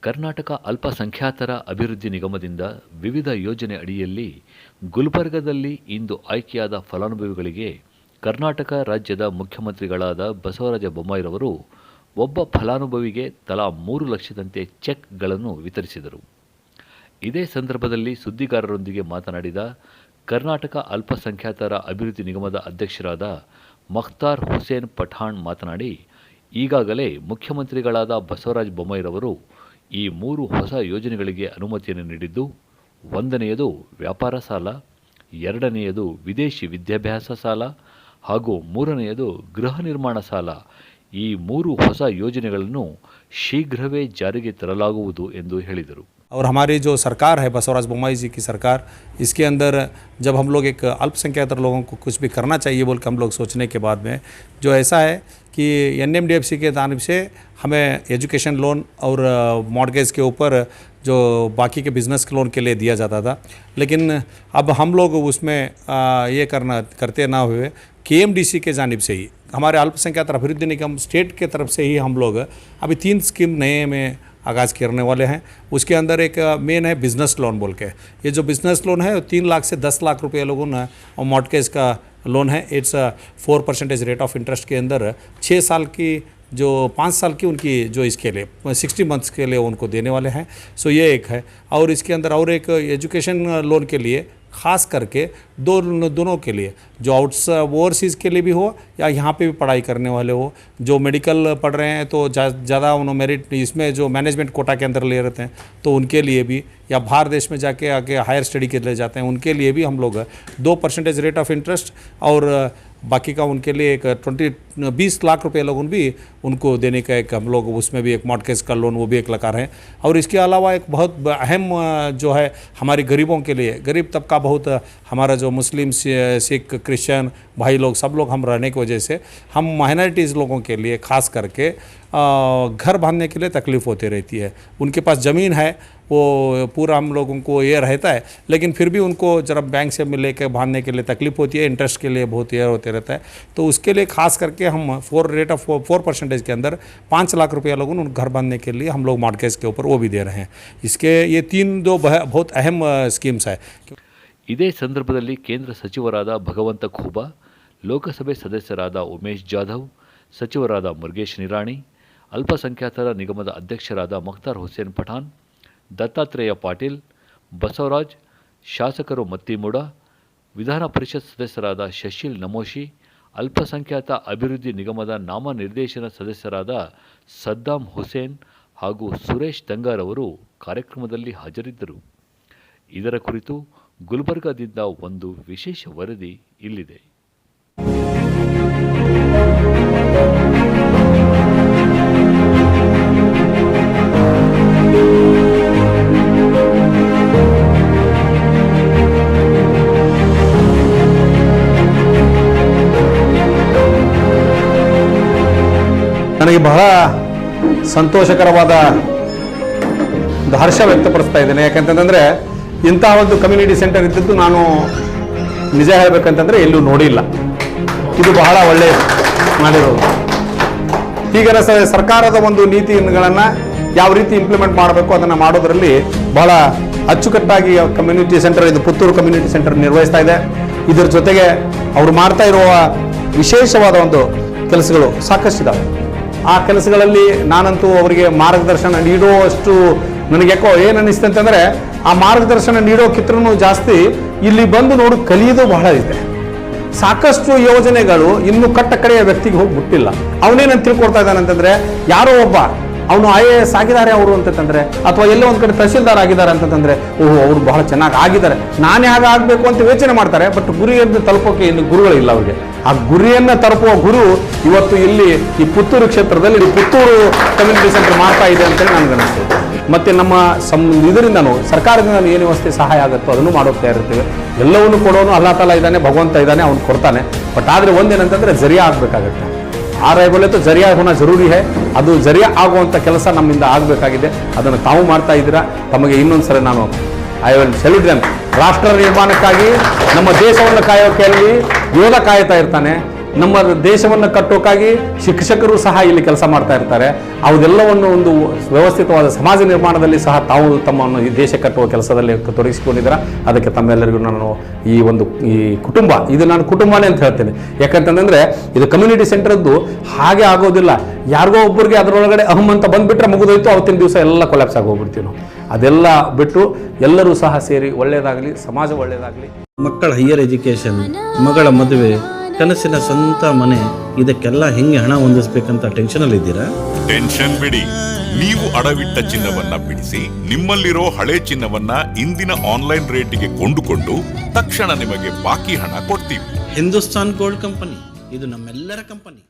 ಕರ್ನಾಟಕ ಅಲ್ಪಸಂಖ್ಯಾತರ ಅಭಿವೃದ್ಧಿ ನಿಗಮದಿಂದ ವಿವಿಧ ಯೋಜನೆ ಅಡಿಯಲ್ಲಿ ಗುಲ್ಬರ್ಗದಲ್ಲಿ ಇಂದು ಆಯ್ಕೆಯಾದ ಫಲಾನುಭವಿಗಳಿಗೆ ಕರ್ನಾಟಕ ರಾಜ್ಯದ ಮುಖ್ಯಮಂತ್ರಿಗಳಾದ ಬಸವರಾಜ ಬೊಮ್ಮಾಯಿರವರು ಒಬ್ಬ ಫಲಾನುಭವಿಗೆ ತಲಾ 3 ಲಕ್ಷದಂತೆ ಚೆಕ್ಗಳನ್ನು ವಿತರಿಸಿದರು. ಇದೇ ಸಂದರ್ಭದಲ್ಲಿ ಸುದ್ದಿಗಾರರೊಂದಿಗೆ ಮಾತನಾಡಿದ ಕರ್ನಾಟಕ ಅಲ್ಪಸಂಖ್ಯಾತರ ಅಭಿವೃದ್ಧಿ ನಿಗಮದ ಅಧ್ಯಕ್ಷರಾದ ಮಖ್ತಾರ್ ಹುಸೇನ್ ಪಠಾಣ್ ಮಾತನಾಡಿ, ಈಗಾಗಲೇ ಮುಖ್ಯಮಂತ್ರಿಗಳಾದ ಬಸವರಾಜ ಬೊಮ್ಮಾಯಿರವರು ಈ 3 ಹೊಸ ಯೋಜನೆಗಳಿಗೆ ಅನುಮತಿಯನ್ನು ನೀಡಿದ್ದು, ಒಂದನೆಯದು ವ್ಯಾಪಾರ ಸಾಲ, ಎರಡನೆಯದು ವಿದೇಶಿ ವಿದ್ಯಾಭ್ಯಾಸ ಸಾಲ ಹಾಗೂ ಮೂರನೆಯದು ಗೃಹ ನಿರ್ಮಾಣ ಸಾಲ. ಈ 3 ಹೊಸ ಯೋಜನೆಗಳನ್ನು ಶೀಘ್ರವೇ ಜಾರಿಗೆ ತರಲಾಗುವುದು ಎಂದು ಹೇಳಿದರು. और हमारी जो सरकार है बसवराज बोम्माई जी की सरकार, इसके अंदर जब हम लोग एक अल्पसंख्यातर लोगों को कुछ भी करना चाहिए बोल के हम लोग सोचने के बाद में जो ऐसा है कि NMDFC के जानिब से हमें एजुकेशन लोन और मॉर्गेज के ऊपर जो बाकी के बिज़नेस लोन के लिए दिया जाता था, लेकिन अब हम लोग उसमें ये करते ना हुए KMDC के जानिब से ही हमारे अल्पसंख्यातर अभिवृद्धि निगम स्टेट के तरफ से ही हम लोग अभी 3 स्कीम नए में आगाज़ करने वाले हैं. उसके अंदर एक मेन है बिज़नेस लोन बोल के. ये जो बिज़नेस लोन है 3 लाख से 10 लाख रुपये लोगों ने और मॉर्गेज का लोन है. इट्स 4% रेट ऑफ इंटरेस्ट के अंदर 6 साल की जो 5 साल की उनकी जो इसके लिए 60 मंथ्स के लिए उनको देने वाले हैं. सो ये एक है. और इसके अंदर और एक एजुकेशन लोन के लिए ख़ास करके दोनों के लिए जो ओवरसीज़ के लिए भी हो या यहाँ पे भी पढ़ाई करने वाले हो, जो मेडिकल पढ़ रहे हैं तो ज़्यादा उन्होंने मेरिट इसमें जो मैनेजमेंट कोटा के अंदर ले रहते हैं तो उनके लिए भी, या बाहर देश में जाके आगे हायर स्टडी के लिए जाते हैं उनके लिए भी हम लोग 2% रेट ऑफ इंटरेस्ट और बाकी का उनके लिए एक 20 लाख रुपये लोगों भी उनको देने का एक हम लोग उसमें भी एक मॉर्गेज का लोन वो भी एक लगा रहे हैं. और इसके अलावा एक बहुत अहम जो है हमारी गरीबों के लिए, गरीब तबका बहुत हमारा जो मुस्लिम सिख क्रिश्चियन भाई लोग सब लोग हम रहने की वजह से हम माइनॉरिटीज़ लोगों के लिए ख़ास करके घर बांधने के लिए तकलीफ़ होती रहती है. उनके पास ज़मीन है वो पूरा हम लोगों को ये रहता है, लेकिन फिर भी उनको जरा बैंक से मिले के बांधने के लिए तकलीफ़ होती है, इंटरेस्ट के लिए बहुत ये होते रहता है. तो उसके लिए ख़ास करके हम 4% के अंदर 5 लाख रुपया लोगों उन घर बांधने के लिए हम लोग मॉर्गेज के ऊपर वो भी दे रहे हैं. इसके ये 3 जो बहुत अहम स्कीम्स है. ಇದೇ ಸಂದರ್ಭದಲ್ಲಿ ಕೇಂದ್ರ ಸಚಿವರಾದ ಭಗವಂತ ಖೂಬಾ, ಲೋಕಸಭೆ ಸದಸ್ಯರಾದ ಉಮೇಶ್ ಜಾಧವ್, ಸಚಿವರಾದ ಮುರುಗೇಶ್ ನಿರಾಣಿ, ಅಲ್ಪಸಂಖ್ಯಾತರ ನಿಗಮದ ಅಧ್ಯಕ್ಷರಾದ ಮಖ್ತಾರ್ ಹುಸೇನ್ ಪಠಾಣ್, ದತ್ತಾತ್ರೇಯ ಪಾಟೀಲ್, ಬಸವರಾಜ್, ಶಾಸಕರು ಮತ್ತಿಮೂಡ, ವಿಧಾನ ಪರಿಷತ್ ಸದಸ್ಯರಾದ ಶಶೀಲ್ ನಮೋಶಿ, ಅಲ್ಪಸಂಖ್ಯಾತ ಅಭಿವೃದ್ಧಿ ನಿಗಮದ ನಾಮನಿರ್ದೇಶನ ಸದಸ್ಯರಾದ ಸದ್ದಾಂ ಹುಸೇನ್ ಹಾಗೂ ಸುರೇಶ್ ತಂಗಾರ್ ಅವರು ಕಾರ್ಯಕ್ರಮದಲ್ಲಿ ಹಾಜರಿದ್ದರು. ಇದರ ಕುರಿತು ಗುಲ್ಬರ್ಗಾದಿಂದ ಒಂದು ವಿಶೇಷ ವರದಿ ಇಲ್ಲಿದೆ. ನನಗೆ ಬಹಳ ಸಂತೋಷಕರವಾದ ಹರ್ಷ ವ್ಯಕ್ತಪಡಿಸ್ತಾ ಇದ್ದೇನೆ. ಯಾಕಂತಂದರೆ ಇಂಥ ಒಂದು ಕಮ್ಯುನಿಟಿ ಸೆಂಟರ್ ಇದ್ದದ್ದು ನಾನು ನಿಜ ಹೇಳಬೇಕಂತಂದರೆ ಎಲ್ಲೂ ನೋಡಿಲ್ಲ. ಇದು ಬಹಳ ಒಳ್ಳೆಯ ಮಾಡಿರೋದು. ಹೀಗೆ ಸರ್ಕಾರದ ಒಂದು ನೀತಿಗಳನ್ನು ಯಾವ ರೀತಿ ಇಂಪ್ಲಿಮೆಂಟ್ ಮಾಡಬೇಕು ಅದನ್ನು ಮಾಡೋದರಲ್ಲಿ ಬಹಳ ಅಚ್ಚುಕಟ್ಟಾಗಿ ಕಮ್ಯುನಿಟಿ ಸೆಂಟರ್, ಇದು ಪುತ್ತೂರು ಕಮ್ಯುನಿಟಿ ಸೆಂಟರ್ ನಿರ್ವಹಿಸ್ತಾ ಇದೆ. ಇದರ ಜೊತೆಗೆ ಅವರು ಮಾಡ್ತಾ ಇರುವ ವಿಶೇಷವಾದ ಒಂದು ಕೆಲಸಗಳು ಸಾಕಷ್ಟಿದ್ದಾವೆ. ಆ ಕೆಲಸಗಳಲ್ಲಿ ನಾನಂತೂ ಅವರಿಗೆ ಮಾರ್ಗದರ್ಶನ ನೀಡುವಷ್ಟು ನನಗೆ ಯಾಕೋ ಏನು ಅನ್ನಿಸ್ತು ಅಂತಂದರೆ, ಆ ಮಾರ್ಗದರ್ಶನ ನೀಡೋಕ್ಕಿಂತನೂ ಜಾಸ್ತಿ ಇಲ್ಲಿ ಬಂದು ನೋಡಿ ಕಲಿಯೋದು ಬಹಳ ಇದೆ. ಸಾಕಷ್ಟು ಯೋಜನೆಗಳು ಇನ್ನೂ ಕಟ್ಟ ಕಡೆಯ ವ್ಯಕ್ತಿಗೆ ಹೋಗಿ ಬಿಟ್ಟಿಲ್ಲ. ಅವನೇನಂತ ತಿಳ್ಕೊಡ್ತಾ ಇದ್ದಾನೆ ಅಂತಂದರೆ, ಯಾರೋ ಒಬ್ಬ ಅವನು IAS ಆಗಿದ್ದಾರೆ ಅವರು ಅಂತಂದರೆ, ಅಥವಾ ಎಲ್ಲೋ ಒಂದು ಕಡೆ ತಹಶೀಲ್ದಾರ್ ಆಗಿದ್ದಾರೆ ಅಂತಂದರೆ, ಓಹೋ ಅವರು ಬಹಳ ಚೆನ್ನಾಗಿ ಆಗಿದ್ದಾರೆ, ನಾನೇ ಹಾಗೆ ಆಗಬೇಕು ಅಂತ ಯೋಚನೆ ಮಾಡ್ತಾರೆ. ಬಟ್ ಗುರಿಯನ್ನು ತಲುಪೋಕೆ ಇನ್ನು ಗುರುಗಳಿಲ್ಲ ಅವರಿಗೆ. ಆ ಗುರಿಯನ್ನು ತಲುಪುವ ಗುರು ಇವತ್ತು ಇಲ್ಲಿ ಈ ಪುತ್ತೂರು ಕ್ಷೇತ್ರದಲ್ಲಿ ಪುತ್ತೂರು ಕಮ್ಯುನಿಟಿ ಸೆಂಟರ್ ಮಾಡ್ತಾ ಇದೆ ಅಂತೇಳಿ ನನಗೆ ಅನಿಸ್ತದೆ. ಮತ್ತು ನಮ್ಮ ಇದರಿಂದನೂ ಸರ್ಕಾರದಿಂದ ಏನು ವ್ಯವಸ್ಥೆ ಸಹಾಯ ಆಗುತ್ತೋ ಅದನ್ನು ಮಾಡೋಗ್ತಾ ಇರ್ತೀವಿ. ಎಲ್ಲವನ್ನೂ ಕೊಡೋನು ಅಲ್ಲಾ ತಾಲ ಇದ್ದಾನೆ, ಭಗವಂತ ಇದ್ದಾನೆ, ಅವ್ನು ಕೊಡ್ತಾನೆ. ಬಟ್ ಆದರೆ ಒಂದೇನಂತಂದರೆ ಜರಿಯಾ ಆಗಬೇಕಾಗತ್ತೆ. बोले तो जरिया होना जरूरी है. ಅದು ಜರಿಯಾ ಆಗುವಂಥ ಕೆಲಸ ನಮ್ಮಿಂದ ಆಗಬೇಕಾಗಿದೆ. ಅದನ್ನು ತಾವು ಮಾಡ್ತಾ ಇದ್ದೀರಾ. ತಮಗೆ ಇನ್ನೊಂದು ಸಲ ನಾನು ಐ ವಿಲ್ ಸೆಲ್ಯೂಟ್ ದೆಮ್. ರಾಷ್ಟ್ರ ನಿರ್ಮಾಣಕ್ಕಾಗಿ ನಮ್ಮ ದೇಶವನ್ನು ಕಾಯೋಕೆಯಲ್ಲಿ ಯೋಧ ಕಾಯ್ತಾ ಇರ್ತಾನೆ. ನಮ್ಮ ದೇಶವನ್ನು ಕಟ್ಟೋಕ್ಕಾಗಿ ಶಿಕ್ಷಕರು ಸಹ ಇಲ್ಲಿ ಕೆಲಸ ಮಾಡ್ತಾ ಇರ್ತಾರೆ. ಅವೆಲ್ಲವನ್ನು ಒಂದು ವ್ಯವಸ್ಥಿತವಾದ ಸಮಾಜ ನಿರ್ಮಾಣದಲ್ಲಿ ಸಹ ತಾವು ತಮ್ಮನ್ನು ಈ ದೇಶ ಕಟ್ಟುವ ಕೆಲಸದಲ್ಲಿ ತೊಡಗಿಸಿಕೊಂಡಿದ್ದಾರೆ. ಅದಕ್ಕೆ ತಮ್ಮೆಲ್ಲರಿಗೂ ನಾನು ಈ ಕುಟುಂಬ, ಇದು ನಾನು ಕುಟುಂಬನೇ ಅಂತ ಹೇಳ್ತೇನೆ. ಯಾಕಂತಂದ್ರೆ ಇದು ಕಮ್ಯುನಿಟಿ ಸೆಂಟರ್ದ್ದು ಹಾಗೆ ಆಗೋದಿಲ್ಲ. ಯಾರಿಗೋ ಒಬ್ಬರಿಗೆ ಅದರೊಳಗಡೆ ಅಹಂ ಅಂತ ಬಂದ್ಬಿಟ್ರೆ ಮುಗಿದೋಯ್ತು, ಅವತ್ತಿನ ದಿವಸ ಎಲ್ಲ ಕೊಲ್ಯಾಪ್ಸ್ ಆಗೋಗ್ಬಿಡ್ತೀವಿ ನಾವು. ಅದೆಲ್ಲ ಬಿಟ್ಟು ಎಲ್ಲರೂ ಸಹ ಸೇರಿ ಒಳ್ಳೆಯದಾಗಲಿ, ಸಮಾಜ ಒಳ್ಳೆಯದಾಗಲಿ. ಮಕ್ಕಳ ಹೈಯರ್ ಎಜುಕೇಷನ್, ಮಗಳ ಮದುವೆ, ಕನಸಿನ ಸ್ವಂತ ಮನೆ, ಇದಕ್ಕೆಲ್ಲ ಹೆಂಗೆ ಹಣ ಹೊಂದಿಸ್ಬೇಕಂತ ಟೆನ್ಷನ್ ಇದ್ದೀರಾ? ಟೆನ್ಷನ್ ಬಿಡಿ. ನೀವು ಅಡವಿಟ್ಟ ಚಿನ್ನವನ್ನ ಬಿಡಿಸಿ ನಿಮ್ಮಲ್ಲಿರೋ ಹಳೆ ಚಿನ್ನವನ್ನ ಇಂದಿನ ಆನ್ಲೈನ್ ರೇಟಿಗೆ ಕೊಂಡುಕೊಂಡು ತಕ್ಷಣ ನಿಮಗೆ ಬಾಕಿ ಹಣ ಕೊಡ್ತೀವಿ. ಹಿಂದೂಸ್ತಾನ್ ಗೋಲ್ಡ್ ಕಂಪನಿ, ಇದು ನಮ್ಮೆಲ್ಲರ ಕಂಪನಿ.